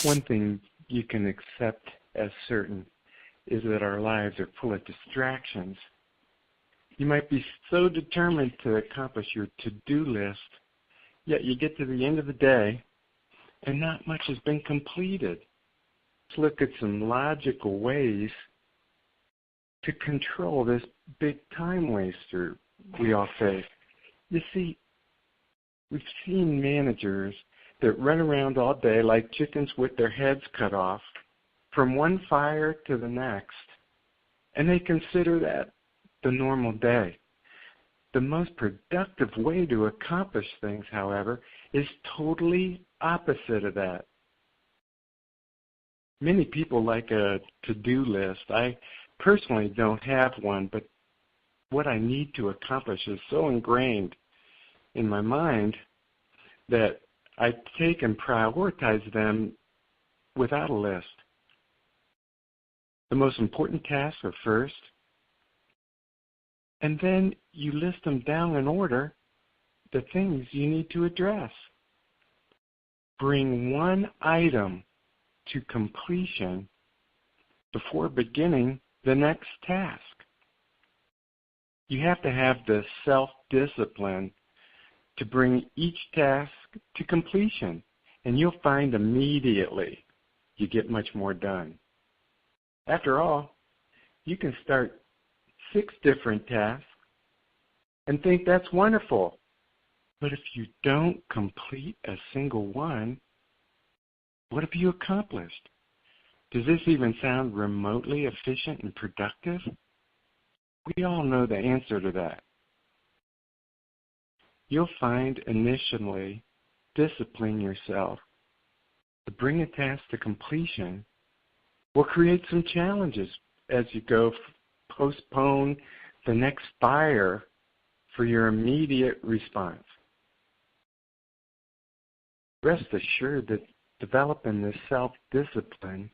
One thing you can accept as certain is that our lives are full of distractions. You might be so determined to accomplish your to-do list, yet you get to the end of the day and not much has been completed. Let's look at some logical ways to control this big time waster we all face. You see, we've seen managers that run around all day like chickens with their heads cut off from one fire to the next, and they consider that the normal day. The most productive way to accomplish things, however, is totally opposite of that. Many people like a to-do list. I personally don't have one, but what I need to accomplish is so ingrained in my mind that I take and prioritize them without a list. The most important tasks are first, and then you list them down in order, the things you need to address. Bring one item to completion before beginning the next task. You have to have the self-discipline to bring each task to completion, and you'll find immediately you get much more done. After all, you can start 6 different tasks and think that's wonderful. But if you don't complete a single one, what have you accomplished? Does this even sound remotely efficient and productive? We all know the answer to that. You'll find initially discipline yourself to bring a task to completion will create some challenges as you go postpone the next fire for your immediate response. Rest assured that developing this self-discipline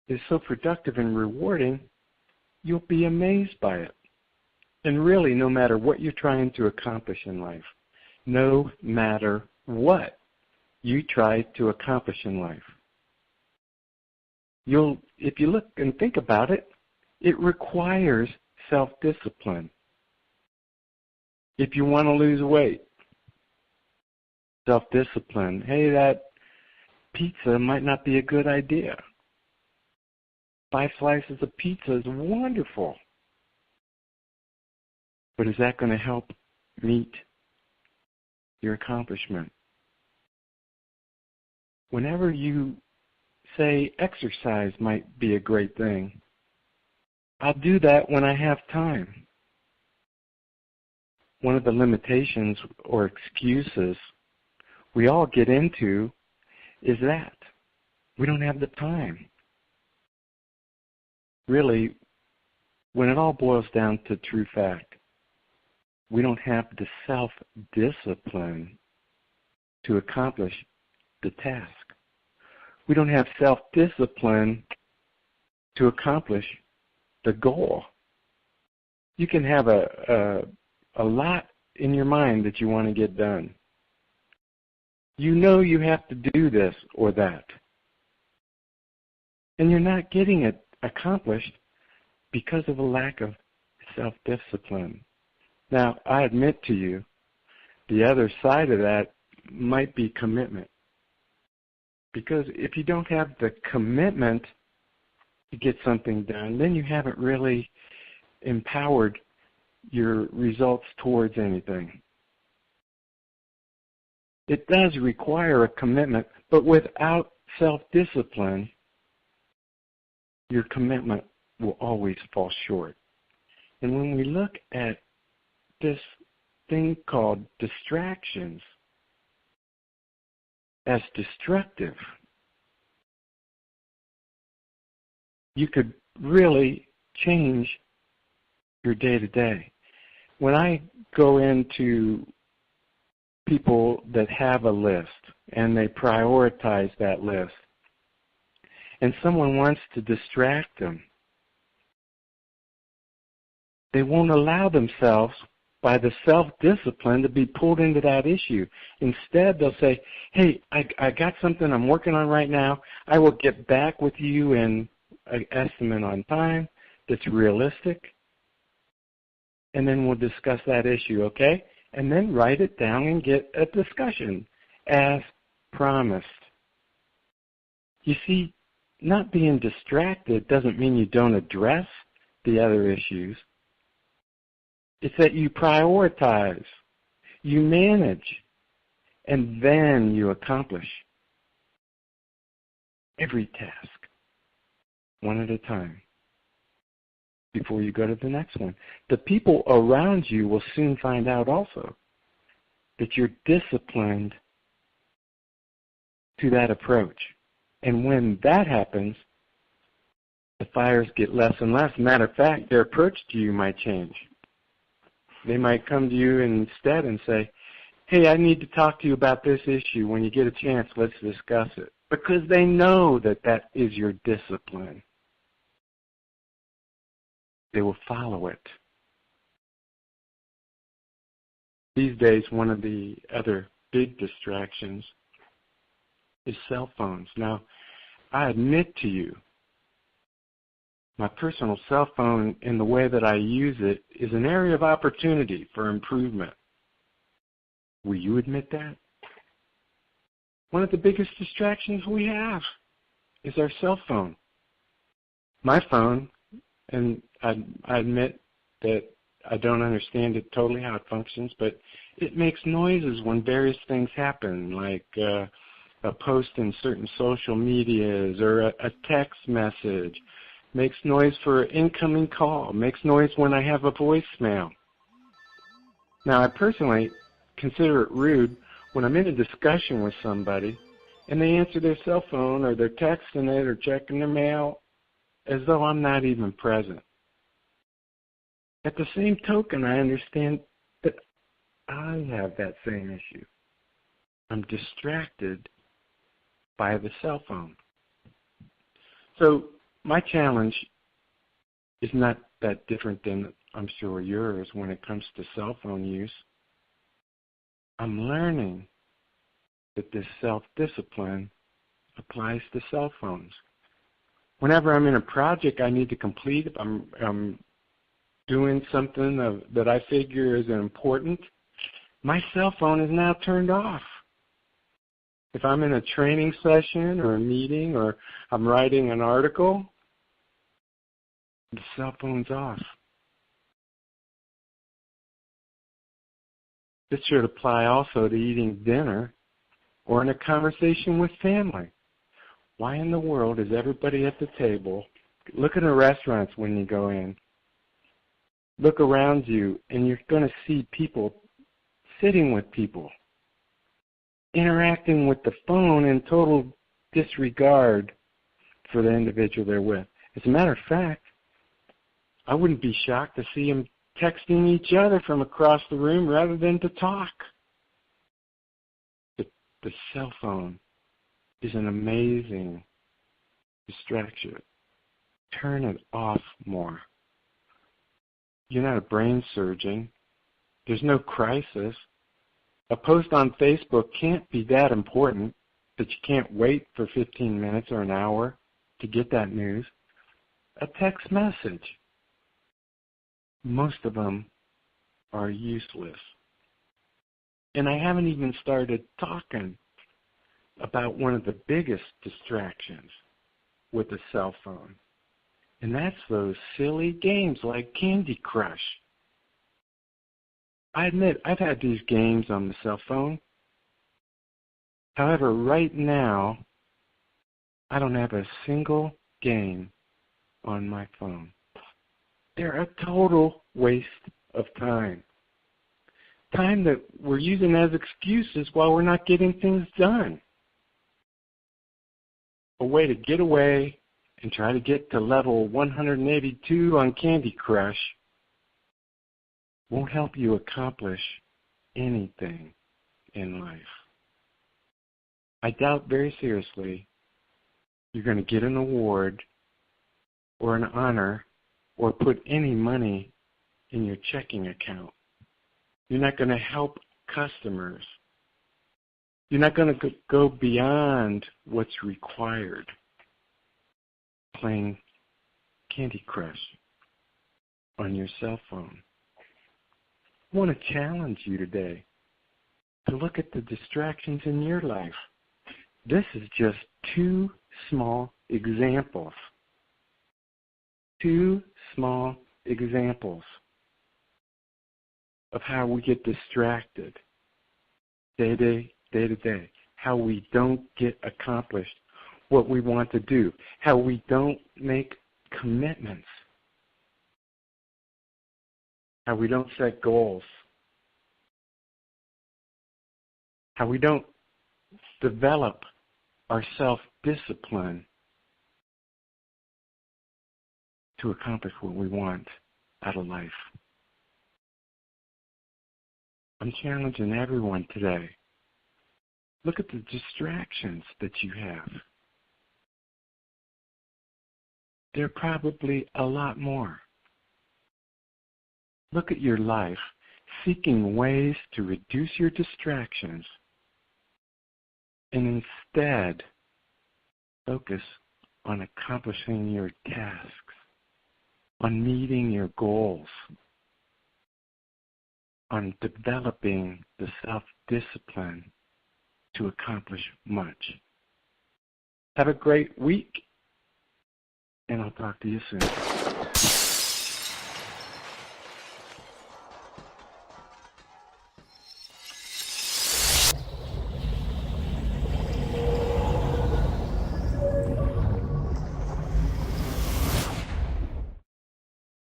is so productive and rewarding, you'll be amazed by it. And really, no matter what you're trying to accomplish in life, no matter what you try to accomplish in life, if you look and think about it, it requires self-discipline. If you want to lose weight, self-discipline. Hey, that pizza might not be a good idea. 5 slices of pizza is wonderful. But is that going to help meet your accomplishment? Whenever you say exercise might be a great thing, I'll do that when I have time. One of the limitations or excuses we all get into is that we don't have the time. Really, when it all boils down to true fact, we don't have the self-discipline to accomplish the task. We don't have self-discipline to accomplish the goal. You can have a lot in your mind that you want to get done. You know you have to do this or that. And you're not getting it accomplished because of a lack of self-discipline. Now, I admit to you, the other side of that might be commitment. Because if you don't have the commitment to get something done, then you haven't really empowered your results towards anything. It does require a commitment, but without self-discipline, your commitment will always fall short. And when we look at this thing called distractions as destructive, you could really change your day-to-day. When I go into people that have a list and they prioritize that list, and someone wants to distract them, they won't allow themselves by the self-discipline to be pulled into that issue. Instead, they'll say, hey, I got something I'm working on right now. I will get back with you in an estimate on time that's realistic, and then we'll discuss that issue, okay? And then write it down and get a discussion as promised. You see, not being distracted doesn't mean you don't address the other issues. It's that you prioritize, you manage, and then you accomplish every task one at a time before you go to the next one. The people around you will soon find out also that you're disciplined to that approach. And when that happens, the fires get less and less. Matter of fact, their approach to you might change. They might come to you instead and say, hey, I need to talk to you about this issue. When you get a chance, let's discuss it. Because they know that that is your discipline. They will follow it. These days, one of the other big distractions is cell phones. Now, I admit to you, my personal cell phone in the way that I use it is an area of opportunity for improvement. Will you admit that? One of the biggest distractions we have is our cell phone. My phone, and I admit that I don't understand it totally how it functions, but it makes noises when various things happen, like a post in certain social medias or a text message. Makes noise for an incoming call. Makes noise when I have a voicemail. Now, I personally consider it rude when I'm in a discussion with somebody and they answer their cell phone or they're texting it or checking their mail as though I'm not even present. At the same token, I understand that I have that same issue. I'm distracted by the cell phone. So my challenge is not that different than I'm sure yours when it comes to cell phone use. I'm learning that this self-discipline applies to cell phones. Whenever I'm in a project I need to complete, if I'm doing something that I figure is important, my cell phone is now turned off. If I'm in a training session or a meeting or I'm writing an article, the cell phone's off. This should apply also to eating dinner or in a conversation with family. Why in the world is everybody at the table? Look at the restaurants when you go in. Look around you and you're going to see people sitting with people, interacting with the phone in total disregard for the individual they're with. As a matter of fact, I wouldn't be shocked to see them texting each other from across the room rather than to talk. The cell phone is an amazing distraction. Turn it off more. You're not a brain surgeon. There's no crisis. A post on Facebook can't be that important that you can't wait for 15 minutes or an hour to get that news. A text message. Most of them are useless. And I haven't even started talking about one of the biggest distractions with the cell phone. And that's those silly games like Candy Crush. I admit, I've had these games on the cell phone. However, right now, I don't have a single game on my phone. They're a total waste of time. Time that we're using as excuses while we're not getting things done. A way to get away and try to get to level 182 on Candy Crush won't help you accomplish anything in life. I doubt very seriously you're going to get an award or an honor or put any money in your checking account You're not going to help customers. You're not going to go beyond what's required. Playing Candy Crush on your cell phone. I want to challenge you today to look at the distractions in your life. This is just two small examples. Two small examples of how we get distracted day to day, how we don't get accomplished what we want to do, how we don't make commitments, how we don't set goals, how we don't develop our self-discipline to accomplish what we want out of life. I'm challenging everyone today. Look at the distractions that you have. There are probably a lot more. Look at your life, seeking ways to reduce your distractions, and instead focus on accomplishing your tasks, on meeting your goals, on developing the self-discipline to accomplish much. Have a great week, and I'll talk to you soon.